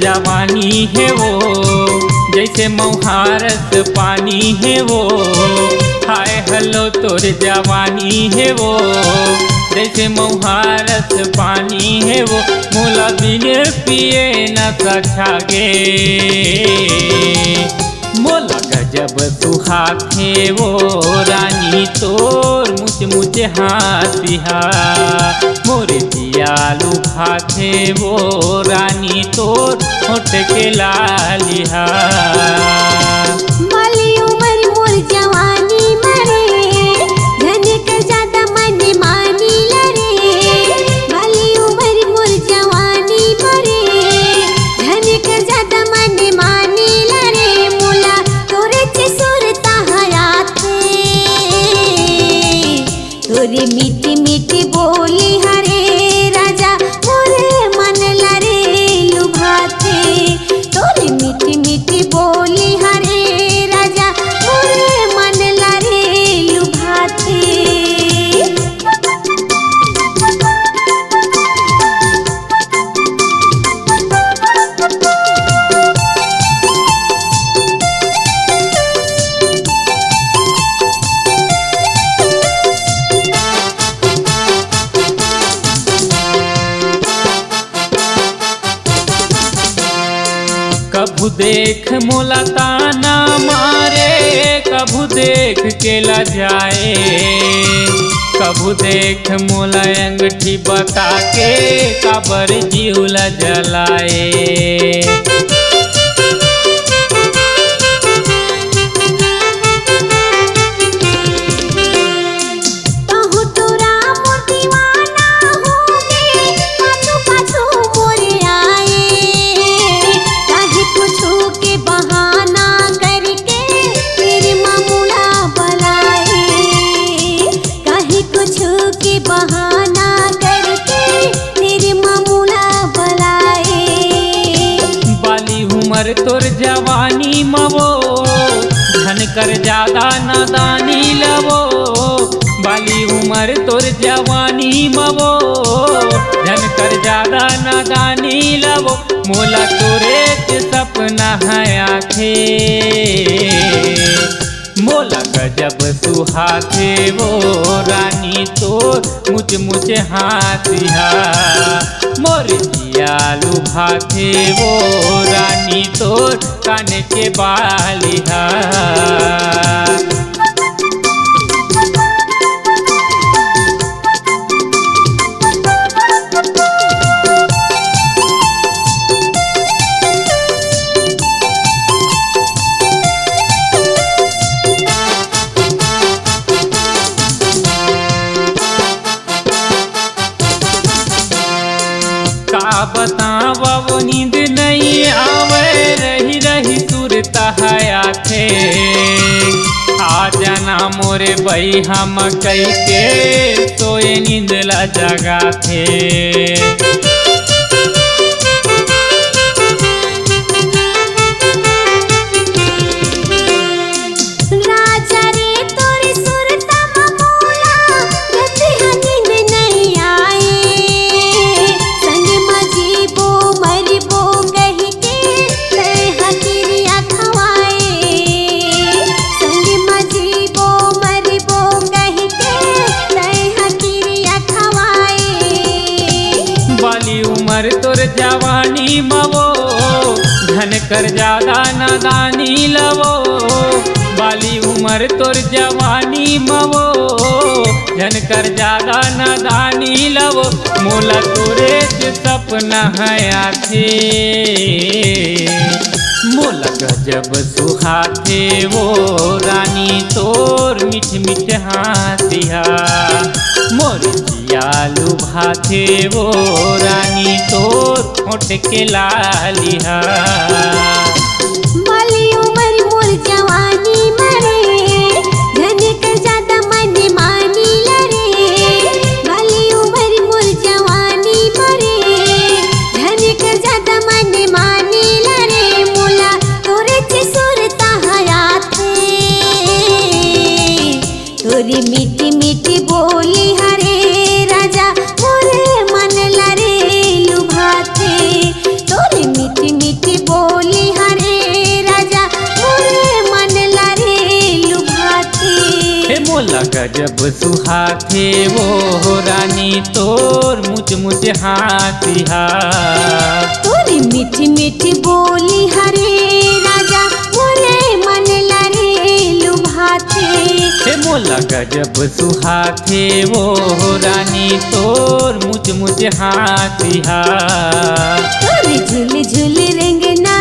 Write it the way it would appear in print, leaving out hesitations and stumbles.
जवानी है वो, जैसे मौहारस पानी है वो। हाय हेलो तोर जवानी है वो, जैसे मौहारस पानी है वो। मोला बिन पिए न सछागे, मोला गजब सुहाथे वो रानी तोर मुझ मुझ हाथिहा। मोरे दियालु भाथे वो रानी तोर होठ के लालिहा। बाली उमर मोर जवानी मरे, धन कर ज्यादा मन मानी लरे। बाली उमर मोर जवानी मरे, धन कर ज्यादा मन मानी लरे। मोला तोरे से सुरता हयाते, तोरे मीठी मीठी बोली हरे राजा मोरे मन लरे लुभाते। तोरे मीठी मीठी बोली हरे राजा मोरे मन लरे लुभाते। कभू देख मोला ताना मारे, कभू देख के लजाए। कभू देख मोला अंगठी बता के काबर जीवला जलाए। बहाना करके तेरे मामूला बलाए। बाली उमर तोर जवानी मवो, धन कर ज्यादा नादानी लवो। बाली उमर तोर जवानी मवो, धन कर ज्यादा नादानी लवो। मोला तोरे के सपना है आखे, मोला गजब सुहाथे वो रानी तोर मुझ मुझ हाथिहा। मोर दियालु भाथे वो रानी तोर कान के बालिहा। का बतावो नींद नहीं आवे, रही रही सुरता हयाथे। आ जाना मोरे बई हम कई के सोए नींद ला जगाथे। उमर तोर जवानी मवो, धन कर ज्यादा नादानी लवो। बाली उमर तोर जवानी मवो, धन कर ज्यादा नादानी लवो। मोला तोरे से सपना है आथे, मोला गजब सुहाथे वो रानी तोर मिठ मिठ हाथिहा। मोर दियालु भाथे वो रानी तोर होठ के लालिहा। बाली उमर मोर जवानी मरे, धन कर ज्यादा मन मानी लरे। बाली उमर मोर जवानी मरे, धन कर ज्यादा मन मानी लरे। मोला तोरे से सुरता हयाते, तोरी मीठी मीठी बोली हरे राजा मोरे मन लरे लुभाते। तोरी मीठी मीठी मोला गजब सुहाथे वो रानी तोर मुझ मुझ हाथिया। तोरी मीठी मीठी बोली हरे राजा मोरे मन लरे लुभाते। हे मोला गजब सुहाथे वो रानी तोर मुझ मुझ हाथिया। तोरी झुल झुल रेंगना